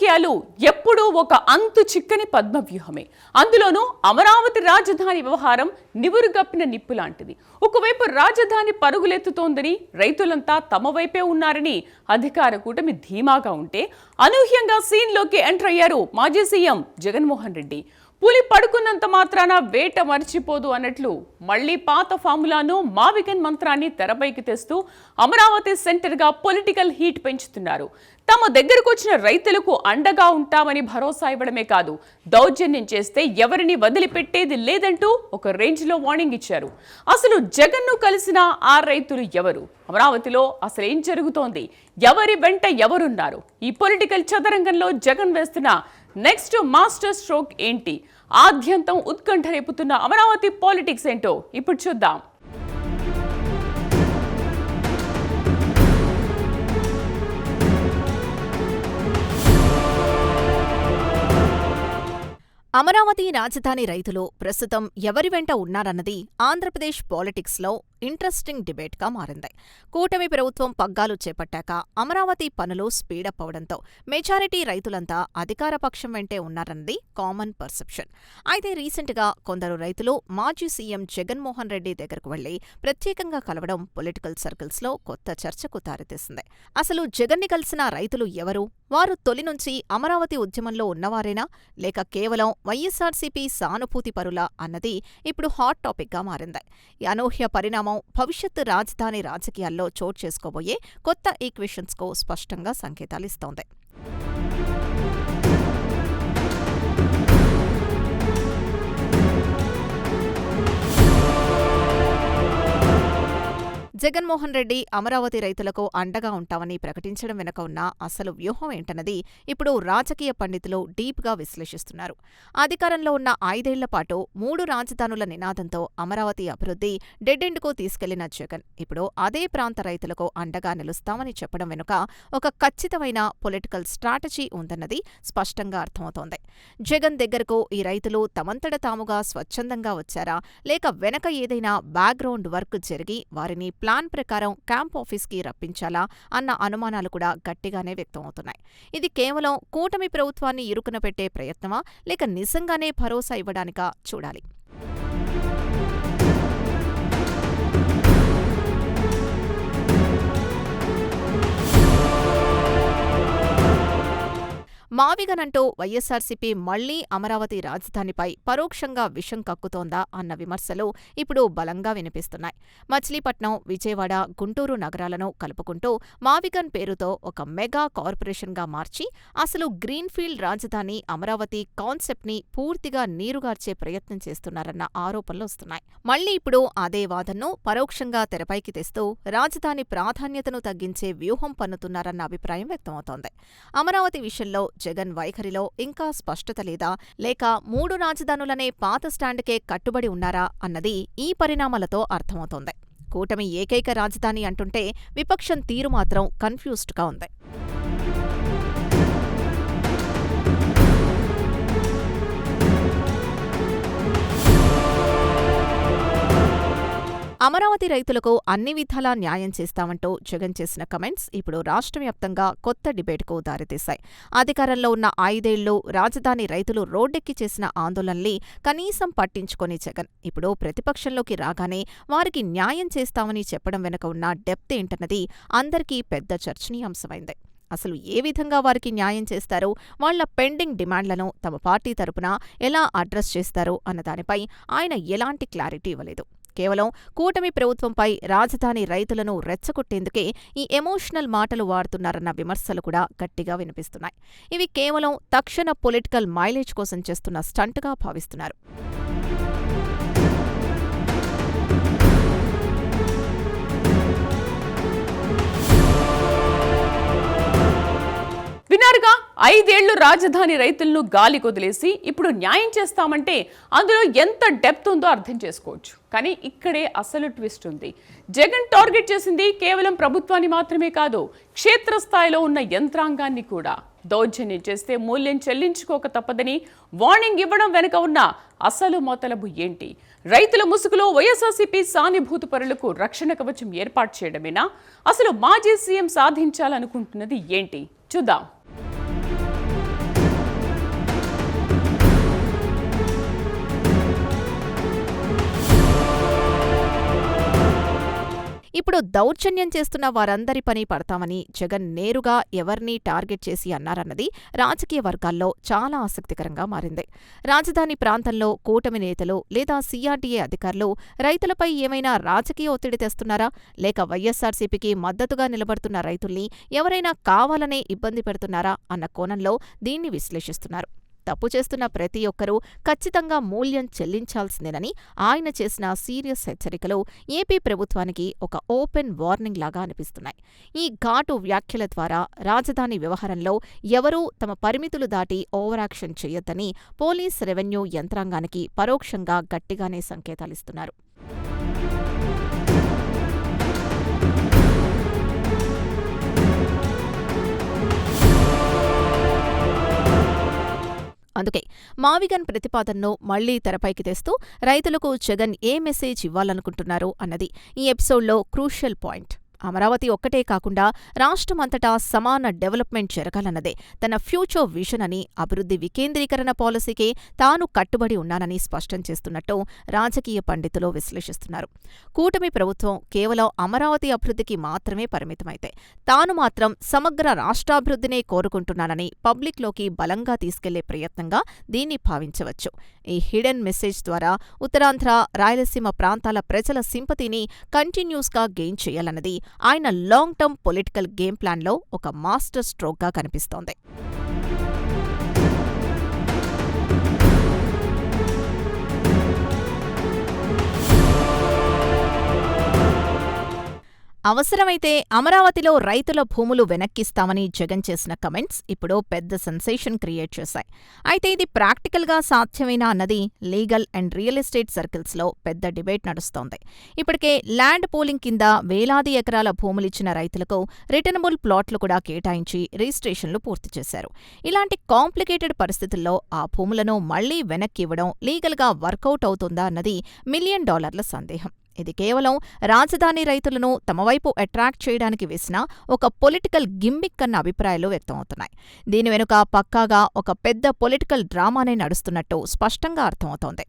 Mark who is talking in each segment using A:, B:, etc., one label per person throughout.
A: రాజకీయాలు ఎప్పుడూ ఒక అంతు చిక్కని పద్మవ్యూహమే. అందులోనూ అమరావతి రాజధాని వ్యవహారం నివురుగప్పిన నిప్పు లాంటిది. ఒకవైపు రాజధాని పరుగులెత్తుతోందని రైతులంతా తమ వైపే ఉన్నారని అధికార కూటమి ధీమాగా ఉంటే, అనూహ్యంగా సీన్లోకి ఎంటర్ అయ్యారు మాజీ సీఎం జగన్మోహన్ రెడ్డి. పులి పడుకున్నంత మాత్రాన వేట మర్చిపోదు అన్నట్లు మళ్లీ పాత ఫార్ములాను మావిగన్ మంత్రాన్ని తెరపైకి తెస్తూ అమరావతి సెంటర్గా పొలిటికల్ హీట్ పెంచుతున్నారు. తమ దగ్గరకు వచ్చిన రైతులకు అండగా ఉంటామని భరోసా ఇవ్వడమే కాదు, దౌర్జన్యం చేస్తే ఎవరిని వదిలిపెట్టేది లేదంటూ ఒక రేంజ్లో వార్నింగ్ ఇచ్చారు. అసలు జగన్ను కలిసిన ఆ రైతులు ఎవరు? అమరావతిలో అసలు ఏం జరుగుతోంది? ఎవరి వెంట ఎవరున్నారు? ఈ పొలిటికల్ చదరంగంలో జగన్ వేస్తున్న నెక్స్ట్ మాస్టర్ స్ట్రోక్ ఏంటి? ఆద్యంతం ఉత్కంఠ రేపుతున్న అమరావతి పాలిటిక్స్ ఏంటో ఇప్పుడు చూద్దాం.
B: అమరావతి రాజధాని రైతులు ప్రస్తుతం ఎవరి వెంట ఉన్నారన్నది ఆంధ్రప్రదేశ్ పాలిటిక్స్లో ఇంట్రెస్టింగ్ డిబేట్గా మారింది. కూటమి ప్రభుత్వం పగ్గాలు చేపట్టాక అమరావతి పనులు స్పీడప్ అవడంతో మెజారిటీ రైతులంతా అధికార పక్షం వెంటే ఉన్నారన్నది కామన్ పర్సెప్షన్. అయితే రీసెంట్గా కొందరు రైతులు మాజీ సీఎం జగన్మోహన్ రెడ్డి దగ్గరకు వెళ్లి ప్రత్యేకంగా కలవడం పొలిటికల్ సర్కిల్స్లో కొత్త చర్చకు దారితీసింది. అసలు జగన్ని కలిసిన రైతులు ఎవరు? వారు తొలి నుంచి అమరావతి ఉద్యమంలో ఉన్నవారేనా, లేక కేవలం వైఎస్ఆర్సీపీ సానుభూతి పరులా అన్నది ఇప్పుడు హాట్ టాపిక్గా మారింది. ఈ అనూహ్య పరిణామం భవిష్యత్తు రాజధాని రాజకీయాల్లో చోటు చేసుకోబోయే కొత్త ఈక్వేషన్స్కు స్పష్టంగా సంకేతాలిస్తోంది. జగన్మోహన్ రెడ్డి అమరావతి రైతులకు అండగా ఉంటామని ప్రకటించడం వెనుక ఉన్న అసలు వ్యూహం ఏంటన్నది ఇప్పుడు రాజకీయ పండితులు డీప్గా విశ్లేషిస్తున్నారు. అధికారంలో ఉన్న 5 ఏళ్ల పాటు 3 రాజధానుల నినాదంతో అమరావతి అభివృద్ధి డెడ్-ఎండ్కు తీసుకెళ్లిన జగన్ ఇప్పుడు అదే ప్రాంత రైతులకు అండగా నిలుస్తామని చెప్పడం వెనుక ఒక ఖచ్చితమైన పొలిటికల్ స్ట్రాటజీ ఉందన్నది స్పష్టంగా అర్థమవుతోంది. జగన్ దగ్గరకు ఈ రైతులు తమంతట తాముగా స్వచ్ఛందంగా వచ్చారా, లేక వెనక ఏదైనా బ్యాక్గ్రౌండ్ వర్క్ జరిగి వారిని ప్లాన్ ప్రకారం క్యాంప్ ఆఫీస్కి రప్పించాలా అన్న అనుమానాలు కూడా గట్టిగానే వ్యక్తమవుతున్నాయి. ఇది కేవలం కూటమి ప్రభుత్వాన్ని ఇరుకున పెట్టే ప్రయత్నమా, లేక నిజంగానే భరోసా ఇవ్వడానికా చూడాలి. మావిగనంటూ వైఎస్ఆర్సీపీ మళ్లీ అమరావతి రాజధానిపై పరోక్షంగా విషం కక్కుతోందా అన్న విమర్శలు ఇప్పుడు బలంగా వినిపిస్తున్నాయి. మచిలీపట్నం, విజయవాడ, గుంటూరు నగరాలను కలుపుకుంటూ మావిగన్ పేరుతో ఒక మెగా కార్పొరేషన్గా మార్చి అసలు గ్రీన్ఫీల్డ్ రాజధాని అమరావతి కాన్సెప్ట్ని పూర్తిగా నీరుగార్చే ప్రయత్నం చేస్తున్నారన్న ఆరోపణలు వస్తున్నాయి. మళ్లీ ఇప్పుడు అదే వాదనను పరోక్షంగా తెరపైకి తెస్తూ రాజధాని ప్రాధాన్యతను తగ్గించే వ్యూహం పన్నుతున్నారన్న అభిప్రాయం వ్యక్తమవుతోంది. అమరావతి విషయంలో జగన్ వైఖరిలో ఇంకా స్పష్టత లేదా, లేక 3 రాజధానులనే పాత స్టాండ్కే కట్టుబడి ఉన్నారా అన్నది ఈ పరిణామాలతో అర్థమవుతోంది. కూటమి ఏకైక రాజధాని అంటుంటే విపక్షం తీరు మాత్రం కన్ఫ్యూజ్డ్గా ఉంది. అమరావతి రైతులకు అన్ని విధాలా న్యాయం చేస్తామంటూ జగన్ చేసిన కమెంట్స్ ఇప్పుడు రాష్ట్రవ్యాప్తంగా కొత్త డిబేట్కు దారితీశాయి. అధికారంలో ఉన్న 5 ఏళ్లు రాజధాని రైతులు రోడ్డెక్కి చేసిన ఆందోళనల్ని కనీసం పట్టించుకొని జగన్ ఇప్పుడు ప్రతిపక్షంలోకి రాగానే వారికి న్యాయం చేస్తామని చెప్పడం వెనుక ఉన్న డెప్త్ ఏంటన్నది అందరికీ పెద్ద చర్చనీయాంశమైంది. అసలు ఏ విధంగా వారికి న్యాయం చేస్తారో, వాళ్ల పెండింగ్ డిమాండ్లను తమ పార్టీ తరపున ఎలా అడ్రస్ చేస్తారో అన్న దానిపై ఆయన ఎలాంటి క్లారిటీ ఇవ్వలేదు. కేవలం కూటమి ప్రభుత్వంపై రాజధాని రైతులను రెచ్చగొట్టేందుకే ఈ ఎమోషనల్ మాటలు వాడుతున్నారన్న విమర్శలు కూడా గట్టిగా వినిపిస్తున్నాయి. ఇవి కేవలం తక్షణ పొలిటికల్ మైలేజ్ కోసం చేస్తున్న స్టంట్గా భావిస్తున్నారు.
A: విన్నారుగా, 5 ఏళ్లు రాజధాని రైతులను గాలి కొదిలేసి ఇప్పుడు న్యాయం చేస్తామంటే అందులో ఎంత డెప్త్ ఉందో అర్థం చేసుకోవచ్చు. కానీ ఇక్కడే అసలు ట్విస్ట్ ఉంది. జగన్ టార్గెట్ చేసింది కేవలం ప్రభుత్వాన్ని మాత్రమే కాదు, క్షేత్రస్థాయిలో ఉన్న యంత్రాంగాన్ని కూడా. దౌర్జన్యం చేస్తే మూల్యం చెల్లించుకోక తప్పదని వార్నింగ్ ఇవ్వడం వెనుక ఉన్న అసలు మొతలబు ఏంటి? రైతుల ముసుగులో వైఎస్ఆర్సీపీ సానుభూతి పరులకు రక్షణ కవచం ఏర్పాటు చేయడమేనా? అసలు మాజీ సీఎం సాధించాలనుకుంటున్నది ఏంటి? చూద్దాం.
B: ఇప్పుడు దౌర్జన్యం చేస్తున్న వారందరి పని పడతామని జగన్ నేరుగా ఎవర్నీ టార్గెట్ చేసి అన్నారన్నది రాజకీయ వర్గాల్లో చాలా ఆసక్తికరంగా మారింది. రాజధాని ప్రాంతంలో కూటమి నేతలు లేదా CRDA అధికారులు రైతులపై ఏమైనా రాజకీయ ఒత్తిడి తెస్తున్నారా, లేక వైఎస్సార్సీపీకి మద్దతుగా నిలబడుతున్న రైతుల్ని ఎవరైనా కావాలనే ఇబ్బంది పెడుతున్నారా అన్న కోణంలో దీన్ని విశ్లేషిస్తున్నారు. తప్పు చేస్తున్న ప్రతి ఒక్కరూ ఖచ్చితంగా మూల్యం చెల్లించాల్సిందేనని ఆయన చేసిన సీరియస్ హెచ్చరికలు ఏపీ ప్రభుత్వానికి ఒక ఓపెన్ వార్నింగ్ లాగా అనిపిస్తున్నాయి. ఈ ఘాటు వ్యాఖ్యల ద్వారా రాజధాని వ్యవహారంలో ఎవరూ తమ పరిమితులు దాటి ఓవరాక్షన్ చేయొద్దని పోలీస్, రెవెన్యూ యంత్రాంగానికి పరోక్షంగా గట్టిగానే సంకేతాలిస్తున్నారు. అందుకే మావిగన్ ప్రతిపాదనను మళ్లీ తెరపైకి తెస్తూ రైతులకు జగన్ ఏ మెసేజ్ ఇవ్వాలనుకుంటున్నారు అన్నది ఈ ఎపిసోడ్లో క్రూషియల్ పాయింట్. అమరావతి ఒక్కటే కాకుండా రాష్ట్రమంతటా సమాన డెవలప్మెంట్ జరగాలన్నదే తన ఫ్యూచర్ విజన్ అని, అభివృద్ధి వికేంద్రీకరణ పాలసీకే తాను కట్టుబడి ఉన్నానని స్పష్టం చేస్తున్నట్టు రాజకీయ పండితులు విశ్లేషిస్తున్నారు. కూటమి ప్రభుత్వం కేవలం అమరావతి అభివృద్ధికి మాత్రమే పరిమితమైతే తాను మాత్రం సమగ్ర రాష్ట్రాభివృద్ధినే కోరుకుంటున్నానని పబ్లిక్లోకి బలంగా తీసుకెళ్లే ప్రయత్నంగా దీన్ని భావించవచ్చు. ఈ హిడెన్ మెసేజ్ ద్వారా ఉత్తరాంధ్ర, రాయలసీమ ప్రాంతాల ప్రజల సింపతిని కంటిన్యూస్గా గెయిన్ చేయాలన్నది ఆయన లాంగ్ టర్మ్ పొలిటికల్ గేమ్ ప్లాన్లో ఒక మాస్టర్ స్ట్రోక్గా కనిపిస్తోంది. అవసరమైతే అమరావతిలో రైతుల భూములు వెనక్కిస్తామని జగన్ చేసిన కమెంట్స్ ఇప్పుడు పెద్ద సెన్సేషన్ క్రియేట్ చేశాయి. అయితే ఇది ప్రాక్టికల్గా సాధ్యమేనా అన్నది లీగల్ అండ్ రియల్ ఎస్టేట్ సర్కిల్స్లో పెద్ద డిబేట్ నడుస్తోంది. ఇప్పటికే ల్యాండ్ పూలింగ్ కింద వేలాది ఎకరాల భూములిచ్చిన రైతులకు రిటర్నబుల్ ప్లాట్లు కూడా కేటాయించి రిజిస్ట్రేషన్లు పూర్తి చేశారు. ఇలాంటి కాంప్లికేటెడ్ పరిస్థితుల్లో ఆ భూములను మళ్లీ వెనక్కి ఇవ్వడం లీగల్గా వర్కౌట్ అవుతుందా అన్నది $1 మిలియన్ సందేహం. ఇది కేవలం రాజధాని రైతులను తమ వైపు అట్రాక్ట్ చేయడానికి వేసిన ఒక పొలిటికల్ గిమ్మిక్ అన్న అభిప్రాయాలు వ్యక్తమవుతున్నాయి. దీని వెనుక పక్కాగా ఒక పెద్ద పొలిటికల్ డ్రామానే నడుస్తున్నట్టు స్పష్టంగా అర్థమవుతోంది.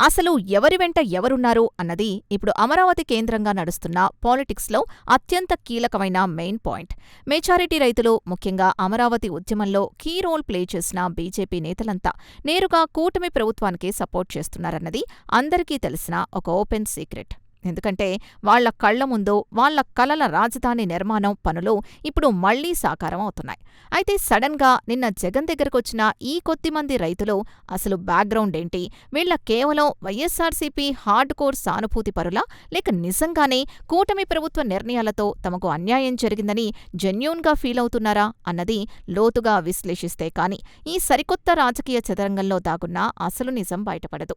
B: అసలు ఎవరి వెంట ఎవరున్నారు అన్నది ఇప్పుడు అమరావతి కేంద్రంగా నడుస్తున్న పాలిటిక్స్లో అత్యంత కీలకమైన మెయిన్ పాయింట్. మెజారిటీ రైతులు, ముఖ్యంగా అమరావతి ఉద్యమంలో కీ రోల్ ప్లే చేసిన బీజేపీ నేతలంతా నేరుగా కూటమి ప్రభుత్వానికే సపోర్ట్ చేస్తున్నారన్నది అందరికీ తెలిసిన ఒక ఓపెన్ సీక్రెట్. ఎందుకంటే వాళ్ల కళ్ల ముందు వాళ్ల కలల రాజధాని నిర్మాణం పనులు ఇప్పుడు మళ్లీ సాకారం అవుతున్నాయి. అయితే సడన్గా నిన్న జగన్ దగ్గరకొచ్చిన ఈ కొద్దిమంది రైతులు అసలు బ్యాక్గ్రౌండ్ ఏంటి, వీళ్ల కేవలం వైఎస్సార్సీపీ హార్డ్ కోర్ సానుభూతి పరులా, లేక నిజంగానే కూటమి ప్రభుత్వ నిర్ణయాలతో తమకు అన్యాయం జరిగిందని జెన్యూన్గా ఫీల్ అవుతున్నారా అన్నది లోతుగా విశ్లేషిస్తే కాని ఈ సరికొత్త రాజకీయ చదరంగంలో దాగున్న అసలు నిజం బయటపడదు.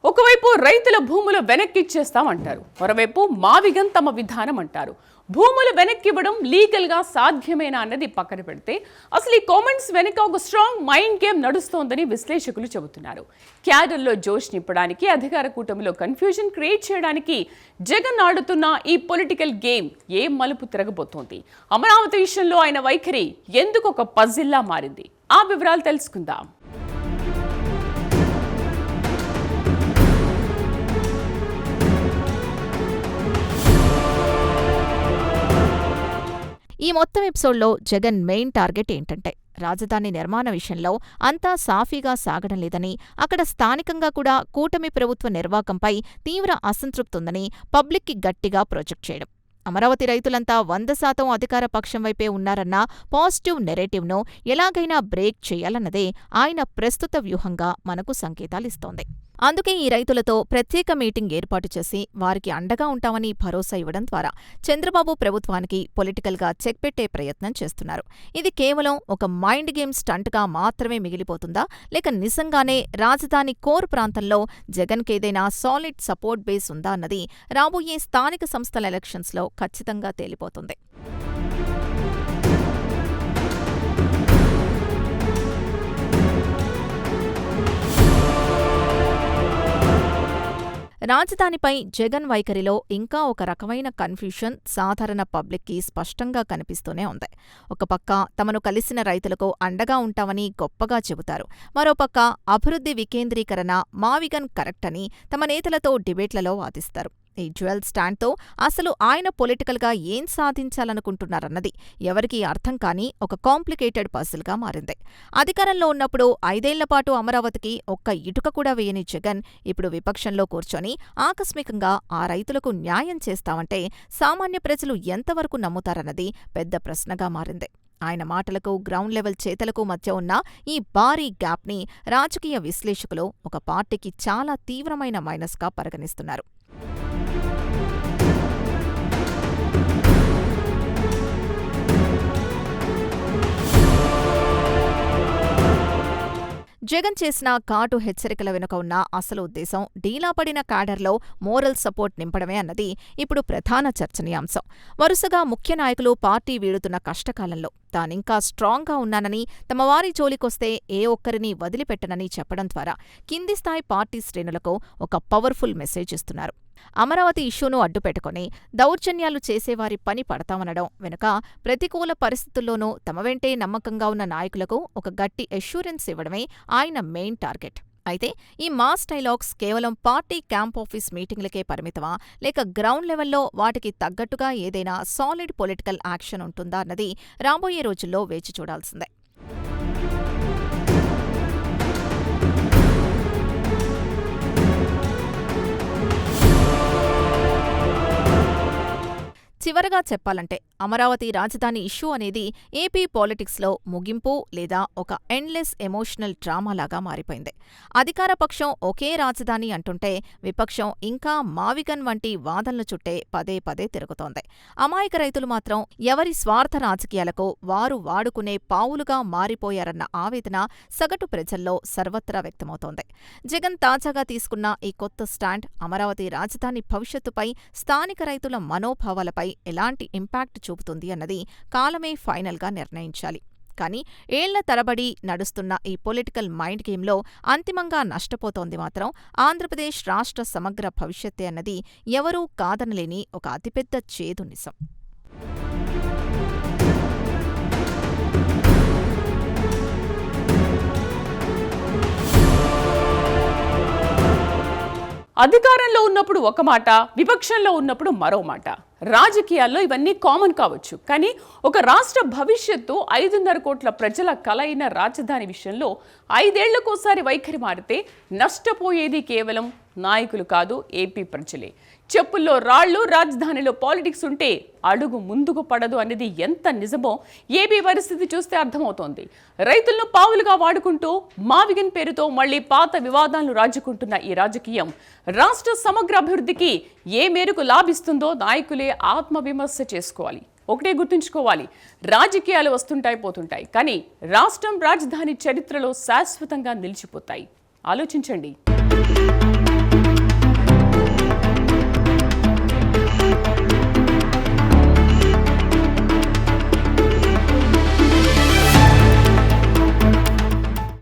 A: ఒకవైపు రైతుల భూములు వెనక్కిచ్చేస్తామంటారు, మరోవైపు మావిగన్ తమ విధానం అంటారు. భూములు వెనక్కివ్వడం లీగల్గా సాధ్యమేనా అన్నది పక్కన పెడితే అసలు ఈ కామెంట్స్ వెనుక ఒక స్ట్రాంగ్ మైండ్ గేమ్ నడుస్తోందని విశ్లేషకులు చెబుతున్నారు. క్యాడర్లో జోష్ నింపడానికి, అధికార కూటమిలో కన్ఫ్యూజన్ క్రియేట్ చేయడానికి జగన్ ఆడుతున్న ఈ పొలిటికల్ గేమ్ ఏం మలుపు తిరగబోతోంది? అమరావతి విషయంలో ఆయన వైఖరి ఎందుకు ఒక పజిల్లా మారింది? ఆ వివరాలు తెలుసుకుందాం.
B: ఈ మొత్తం ఎపిసోడ్లో జగన్ మెయిన్ టార్గెట్ ఏంటంటే రాజధాని నిర్మాణ విషయంలో అంతా సాఫీగా సాగడం లేదని, అక్కడ స్థానికంగా కూడా కూటమి ప్రభుత్వ నిర్వాకంపై తీవ్ర అసంతృప్తి ఉందని పబ్లిక్కి గట్టిగా ప్రొజెక్ట్ చేయడం. అమరావతి రైతులంతా 100% అధికార పక్షం వైపే ఉన్నారన్న పాజిటివ్ నెరేటివ్ను ఎలాగైనా బ్రేక్ చేయాలన్నదే ఆయన ప్రస్తుత వ్యూహంగా మనకు సంకేతాలిస్తోంది. అందుకే ఈ రైతులతో ప్రత్యేక మీటింగ్ ఏర్పాటు చేసి వారికి అండగా ఉంటామని భరోసా ఇవ్వడం ద్వారా చంద్రబాబు ప్రభుత్వానికి పొలిటికల్గా చెక్ పెట్టే ప్రయత్నం చేస్తున్నారు. ఇది కేవలం ఒక మైండ్ గేమ్ స్టంట్గా మాత్రమే మిగిలిపోతుందా, లేక నిజంగానే రాజధాని కోర్ ప్రాంతంలో జగన్కేదైనా సాలిడ్ సపోర్ట్ బేస్ ఉందా అన్నది రాబోయే స్థానిక సంస్థల ఎలక్షన్స్లో ఖచ్చితంగా తేలిపోతుంది. రాజధానిపై జగన్ వైఖరిలో ఇంకా ఒక రకమైన కన్ఫ్యూషన్ సాధారణ పబ్లిక్కి స్పష్టంగా కనిపిస్తూనే ఉంది. ఒక పక్క తమను కలిసిన రైతులకు అండగా ఉంటామని గొప్పగా చెబుతారు. మరోపక్క అభివృద్ధి వికేంద్రీకరణ మావిగన్ కరెక్ట్ అని తమ నేతలతో డిబేట్లలో వాదిస్తారు. ఈ డ్యూయల్ స్టాండ్తో అసలు ఆయన పొలిటికల్గా ఏం సాధించాలనుకుంటున్నారన్నది ఎవరికీ అర్థం కాని ఒక కాంప్లికేటెడ్ పజిల్గా మారింది. అధికారంలో ఉన్నప్పుడు 5 ఏళ్లపాటు అమరావతికి ఒక్క ఇటుక కూడా వేయని జగన్ ఇప్పుడు విపక్షంలో కూర్చొని ఆకస్మికంగా ఆ రైతులకు న్యాయం చేస్తామంటే సామాన్య ప్రజలు ఎంతవరకు నమ్ముతారన్నది పెద్ద ప్రశ్నగా మారింది. ఆయన మాటలకు గ్రౌండ్ లెవెల్ చేతలకు మధ్య ఉన్న ఈ భారీ గ్యాప్ని రాజకీయ విశ్లేషకులు ఒక పార్టీకి చాలా తీవ్రమైన మైనస్గా పరిగణిస్తున్నారు. జగన్ చేసిన ఘాటు హెచ్చరికల వెనుక ఉన్న అసలు ఉద్దేశం డీలాపడిన క్యాడర్లో మోరల్ సపోర్ట్ నింపడమే అన్నది ఇప్పుడు ప్రధాన చర్చనీయాంశం. వరుసగా ముఖ్య నాయకులు పార్టీ వీడుతున్న కష్టకాలంలో తానింకా స్ట్రాంగ్గా ఉన్నానని, తమ వారి జోలికొస్తే ఏ ఒక్కరిని వదిలిపెట్టనని చెప్పడం ద్వారా కింది స్థాయి పార్టీ శ్రేణులకు ఒక పవర్ఫుల్ మెసేజ్ ఇస్తున్నారు. అమరావతి ఇష్యూను అడ్డుపెట్టుకుని దౌర్జన్యాలు చేసేవారి పని పడతామనడం వెనుక ప్రతికూల పరిస్థితుల్లోనూ తమ వెంటే నమ్మకంగా ఉన్న నాయకులకు ఒక గట్టి అష్యూరెన్స్ ఇవ్వడమే ఆయన మెయిన్ టార్గెట్. అయితే ఈ మాస్ డైలాగ్స్ కేవలం పార్టీ క్యాంప్ ఆఫీస్ మీటింగ్లకే పరిమితమా, లేక గ్రౌండ్ లెవెల్లో వాటికి తగ్గట్టుగా ఏదైనా సాలిడ్ పొలిటికల్ యాక్షన్ ఉంటుందా అన్నది రాబోయే రోజుల్లో వేచి చూడాల్సిందే. చివరగా చెప్పాలంటే అమరావతి రాజధాని ఇష్యూ అనేది ఏపీ పాలిటిక్స్లో ముగింపు లేదా ఒక ఎండ్లెస్ ఎమోషనల్ డ్రామాలాగా మారిపోయింది. అధికార పక్షం ఒకే రాజధాని అంటుంటే విపక్షం ఇంకా మావిగన్ వంటి వాదనల చుట్టే పదే పదే తిరుగుతోంది. అమాయక రైతులు మాత్రం ఎవరి స్వార్థ రాజకీయాలకు వారు వాడుకునే పావులుగా మారిపోయారన్న ఆవేదన సగటు ప్రజల్లో సర్వత్రా వ్యక్తమవుతోంది. జగన్ తాజాగా తీసుకున్న ఈ కొత్త స్టాండ్ అమరావతి రాజధాని భవిష్యత్తుపై, స్థానిక రైతుల మనోభావాలపై ఎలాంటి ఇంపాక్ట్ చూపుతుంది అన్నది కాలమే ఫైనల్గా నిర్ణయించాలి. కానీ ఏళ్ల తరబడి నడుస్తున్న ఈ పొలిటికల్ మైండ్ గేమ్లో అంతిమంగా నష్టపోతోంది మాత్రం ఆంధ్రప్రదేశ్ రాష్ట్ర సమగ్ర భవిష్యత్తే అన్నది ఎవరూ కాదనలేని ఒక అతిపెద్ద చేదు నిజం.
A: అధికారంలో ఉన్నప్పుడు ఒక మాట, విపక్షంలో ఉన్నప్పుడు మరో మాట. రాజకీయాల్లో ఇవన్నీ కామన్ కావచ్చు, కానీ ఒక రాష్ట్ర భవిష్యత్తు 5.5 కోట్ల ప్రజల కల అయిన రాజధాని విషయంలో 5 ఏళ్లకోసారి వైఖరి మారితే నష్టపోయేది కేవలం నాయకులు కాదు, ఏపీ ప్రజలే. చెప్పుల్లో రాళ్లు, రాజధానిలో పాలిటిక్స్ ఉంటే అడుగు ముందుకు పడదు అనేది ఎంత నిజమో ఏపీ పరిస్థితి చూస్తే అర్థమవుతోంది. రైతులను పావులుగా వాడుకుంటూ మావిగన్ పేరుతో మళ్లీ పాత వివాదాలను రాజుకుంటున్న ఈ రాజకీయం రాష్ట్ర సమగ్ర అభివృద్ధికి ఏ మేరకు లాభిస్తుందో నాయకులే ఆత్మవిమర్శ చేసుకోవాలి. ఒకటే గుర్తుంచుకోవాలి, రాజకీయాలు వస్తుంటాయి పోతుంటాయి, కానీ రాష్ట్రం రాజధాని చరిత్రలో శాశ్వతంగా నిలిచిపోతాయి. ఆలోచించండి.